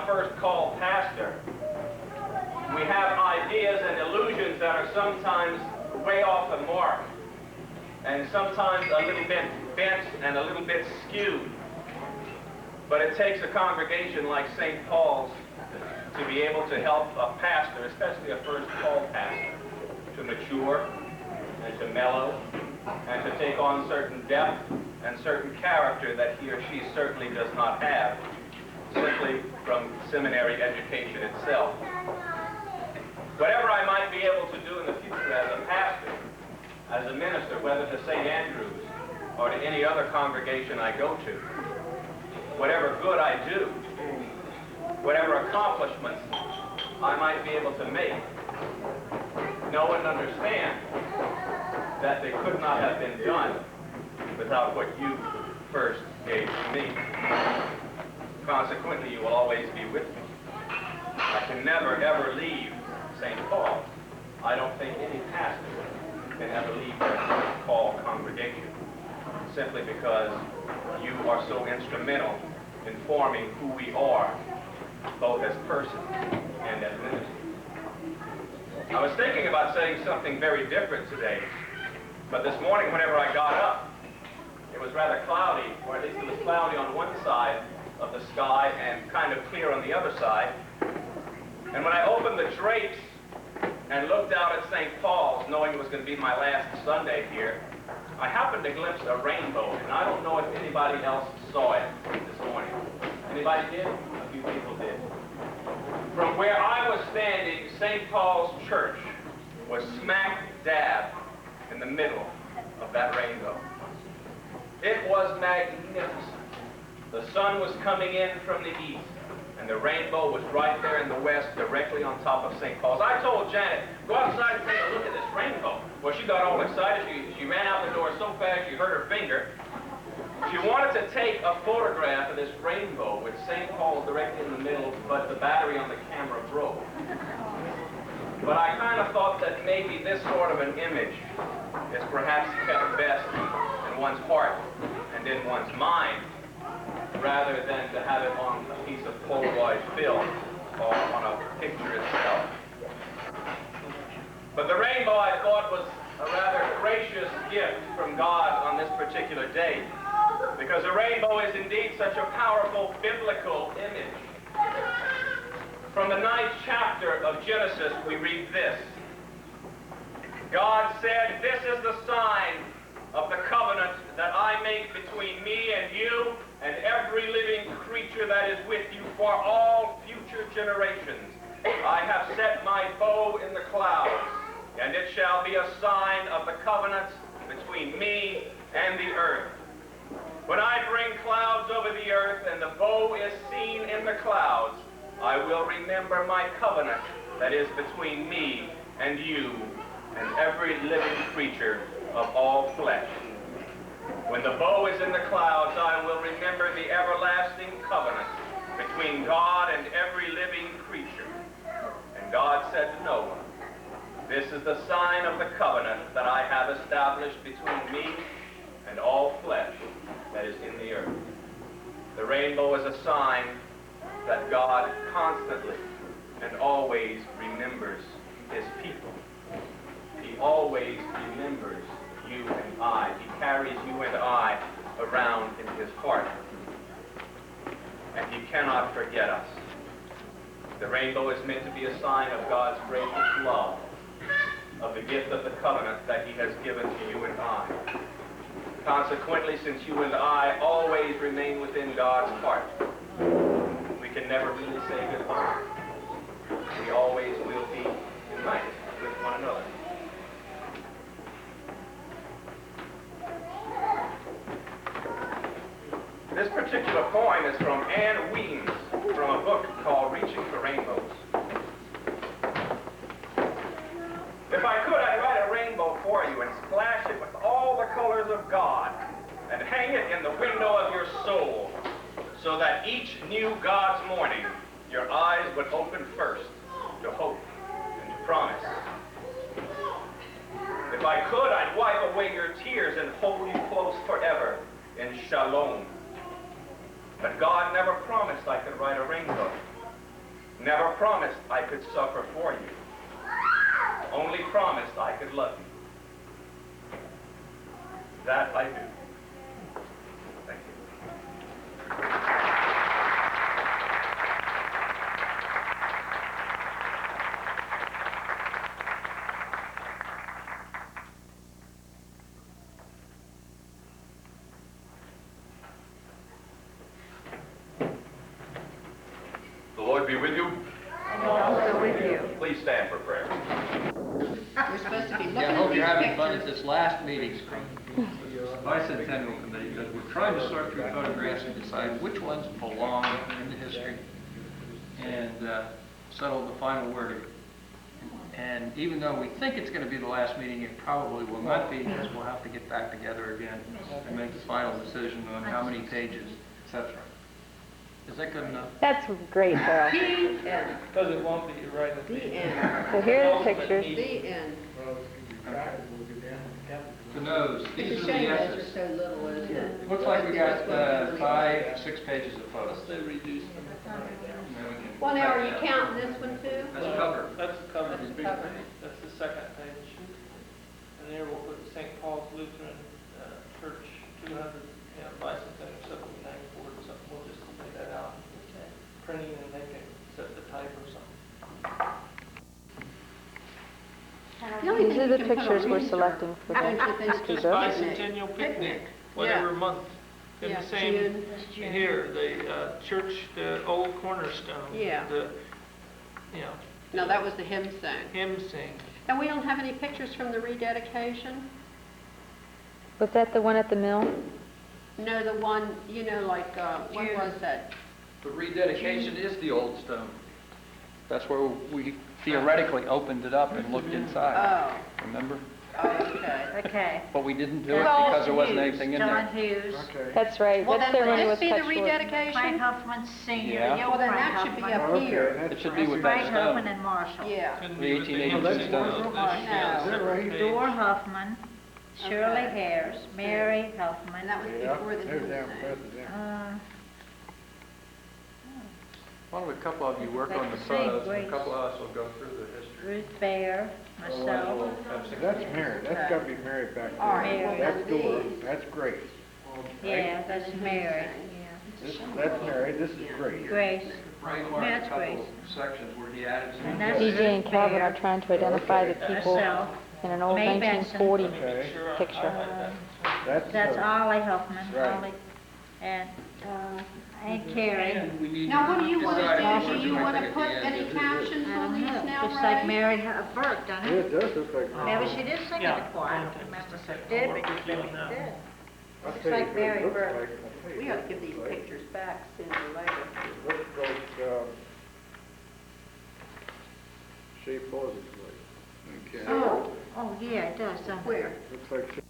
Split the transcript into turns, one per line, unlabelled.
First call pastor, we have ideas and illusions that are sometimes way off the mark and sometimes a little bit bent and a little bit skewed. But it takes a congregation like St. Paul's to be able to help a pastor, especially a first call pastor, to mature and to mellow and to take on certain depth and certain character that he or she certainly does not have simply from seminary education itself. Whatever I might be able to do in the future as a pastor, as a minister, whether to St. Andrew's or to any other congregation I go to, whatever good I do, whatever accomplishments I might be able to make, know and understand that they could not have been done without what you first gave to me. Consequently, you will always be with me. I can never, ever leave St. Paul. I don't think any pastor can ever leave their St. Paul congregation, simply because you are so instrumental in forming who we are, both as persons and as ministers. I was thinking about saying something very different today, but this morning whenever I got up, it was rather cloudy, or at least it was cloudy on one side of the sky and kind of clear on the other side. And when I opened the drapes and looked out at St. Paul's, knowing it was going to be my last Sunday here, I happened to glimpse a rainbow, and I don't know if anybody else saw it this morning. Anybody did? A few people did. From where I was standing, St. Paul's Church was smack dab in the middle of that rainbow. It was magnificent. The sun was coming in from the east, and the rainbow was right there in the west, directly on top of St. Paul's. I told Janet, go outside and take a look at this rainbow. Well, she got all excited. She ran out the door so fast she hurt her finger. She wanted to take a photograph of this rainbow with St. Paul's directly in the middle, but the battery on the camera broke. But I kind of thought that maybe this sort of an image is perhaps kept best in one's heart and in one's mind, rather than to have it on a piece of Polaroid film or on a picture itself. But the rainbow, I thought, was a rather gracious gift from God on this particular day, because a rainbow is indeed such a powerful biblical image. From the 9th chapter of Genesis, we read this. God said, "This is the sign of the covenant that I make between me and you and every living creature that is with you for all future generations. I have set my bow in the clouds, and it shall be a sign of the covenant between me and the earth. When I bring clouds over the earth and the bow is seen in the clouds, I will remember my covenant that is between me and you and every living creature of all flesh. When the bow is in the clouds, I will remember the everlasting covenant between God and every living creature." And God said to Noah, "This is the sign of the covenant that I have established between me and all flesh that is in the earth." The rainbow is a sign that God constantly and always remembers his people. He always remembers you and I. He carries you and I around in his heart. And he cannot forget us. The rainbow is meant to be a sign of God's gracious love, of the gift of the covenant that he has given to you and I. Consequently, since you and I always remain within God's heart, we can never really say goodbye. We always will be united with one another. This particular poem is from Anne Weems, from a book called Reaching for Rainbows. If I could, I'd write a rainbow for you and splash it with all the colors of God and hang it in the window of your soul, so that each new God's morning your eyes would open first to hope and to promise. If I could, I'd wipe away your tears and hold you close forever in shalom. But God never promised I could write a rainbow. Never promised I could suffer for you. Only promised I could love you. That I do. Thank you. The Lord be with you.
And also with you.
Please stand for prayer.
We're supposed to be looking
Yeah, I
at
hope
these
you're having fun at
pictures.
this last meeting from the Bicentennial Committee, because we're trying to sort through photographs and decide which ones belong in the history and settle the final wording. And even though we think it's going to be the last meeting, it probably will not be, because we'll have to get back together again and make the final decision on how many pages, etc. Is that good enough?
That's great, Harold.
The end.
Because it won't be right at
The
the
end.
So here are the pictures.
The end.
The nose,
It's
these
a
are the
shame those
yeses.
are so little, isn't it?
Looks like we got
Really
5, 6 pages of photos.
They reduced them.
And then we can-
Well, now, are you counting this one too?
That's a cover.
That's the cover.
That's the cover.
That's the second page. And there we'll put St. Paul's Lutheran Church 200, bicentennial something name for it, something. We'll just take that out. Printing, and they can set the type or something.
The only
These
thing
are
you
the
can put
pictures
on
we're
these
selecting for
don't you
the
think,
Just
Picture.
bicentennial picnic, whatever
Yeah.
month. In
Yeah,
the same,
June.
here, the church, the old cornerstone.
Yeah.
The,
No, that was the hymn sing.
hymn sing.
And we don't have any pictures from the rededication?
Was that the one at the mill?
No, the one, like, what was that?
The rededication is the old stone. That's where we theoretically opened it up and looked inside,
Oh,
remember?
okay.
Okay.
But we didn't do it because there wasn't anything in
John
there.
Hughes.
That's right.
Well,
That
then
ceremony
would
was
this be
cut
the
short.
Frank
rededication?
Huffman Senior.
Yeah.
the old
Well, then
Frank
that should be
Huffman.
up here.
It should be with that
Frank Huffman
stone.
and Marshall.
Yeah.
Couldn't
The
be with
1886
hymn
stone.
sing.
No.
Separate page.
Dora Huffman, Shirley
Okay.
Harris, Mary
And
Huffman.
that was before the hymn sing.
Why don't a couple of you work on the
Let's see,
photos, and
wait.
a couple of us will go through the history.
Ruth Bear, myself.
That's Mary, that's gotta be Mary back
All right,
there.
well,
That's
then
Dora,
these.
that's Grace.
Yeah, that's Mary.
That's Mary, this is Grace.
Yeah. Grace.
Frank marked a
That's
couple
Grace.
sections where he added some.
And that's
DJ and
Ruth
Calvin
Bear,
are trying to identify the people
myself.
in an old
May Benson.
1940
Okay,
picture.
That's Ollie Huffman,
Right.
Ollie, and Aunt Carrie.
And we need
Now, what do you want
decide
to
what
do?
we're
Do you
doing
want to
at the
put
end.
any captions
I
on
don't
these
know,
now,
just like
Ray?
Mary Burke, doesn't
yeah,
it?
it does look like.
Maybe she did sing in the choir, I don't remember if she did, but she did.
I'll
Looks
tell you
like
what it
Mary
looks
Burke.
like. I'll tell you
We
what
ought to give these
it looks like.
pictures back sooner or later.
It looks like, shape positively. Okay.
Oh,
Oh, yeah, it does, doesn't it?
where?
Looks like